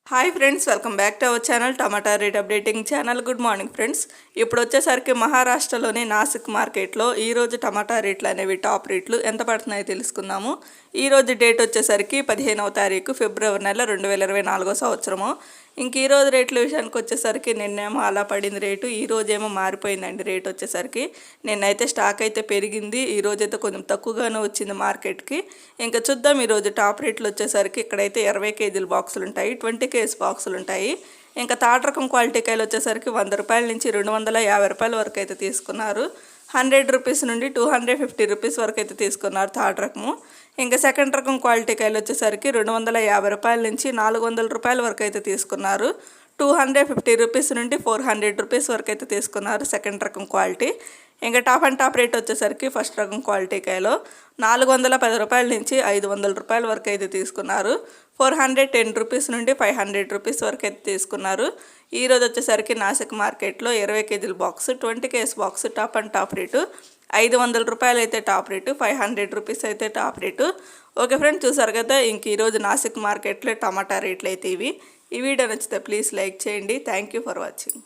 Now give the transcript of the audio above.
Hi friends, welcome back to our channel tomato rate updating channel. Good morning friends. ఇప్పుడు వచ్చేసరికి మహారాష్ట్రలోని నాసిక్ మార్కెట్లో ఈరోజు టమాటా రేట్లు అనేవి టాప్ రేట్లు ఎంత పడుతున్నాయో తెలుసుకుందాము. ఈరోజు డేట్ వచ్చేసరికి 15వ తారీఖు ఫిబ్రవరి నెల 2024 సంవత్సరము. ఇంక ఈరోజు రేట్ల విషయానికి వచ్చేసరికి నిన్నేమో అలా పడింది రేటు, ఈరోజేమో మారిపోయిందండి రేట్ వచ్చేసరికి. నిన్నైతే స్టాక్ అయితే పెరిగింది, ఈరోజైతే కొంచెం తక్కువగానే వచ్చింది మార్కెట్కి. ఇంకా చూద్దాం ఈరోజు టాప్ రేట్లు వచ్చేసరికి ఇక్కడైతే 20 కేజీల బాక్సులు ఉంటాయి, 20 కేజీ బాక్సులు ఉంటాయి. ఇంకా తాట రకం క్వాలిటీ కాయలు వచ్చేసరికి 100 రూపాయల నుంచి 250 రూపాయల వరకు అయితే తీసుకున్నారు. 100 రూపీస్ నుండి 250 రూపీస్ వరకు అయితే తీసుకున్నారు థర్డ్ రకము. ఇంకా సెకండ్ రకం క్వాలిటీ కాయలు వచ్చేసరికి 250 రూపాయల నుంచి 400 రూపాయల వరకు అయితే తీసుకున్నారు. 250 రూపీస్ నుండి 400 రూపీస్ వరకు అయితే తీసుకున్నారు సెకండ్ రకం క్వాలిటీ. ఇంకా టాప్ అండ్ టాప్ రేట్ వచ్చేసరికి ఫస్ట్ రకం క్వాలిటీ కాయలో 410 రూపాయల నుంచి 500 రూపాయల వరకు అయితే తీసుకున్నారు. 410 రూపీస్ నుండి 500 రూపీస్ వరకు అయితే తీసుకున్నారు. ఈరోజు వచ్చేసరికి నాసిక్ మార్కెట్లో 20 కేజీల box, 20 KG box top and top rate 500 రూపాయలు అయితే టాప్ రేటు, 500 రూపీస్ అయితే టాప్ రేటు. ఓకే ఫ్రెండ్స్, చూసారు కదా ఇంక ఈరోజు నాసిక్ మార్కెట్లో టమాటా రేట్లు అయితే ఇవి. ఈ వీడియో నచ్చితే ప్లీజ్ లైక్ చేయండి. Thank you for watching.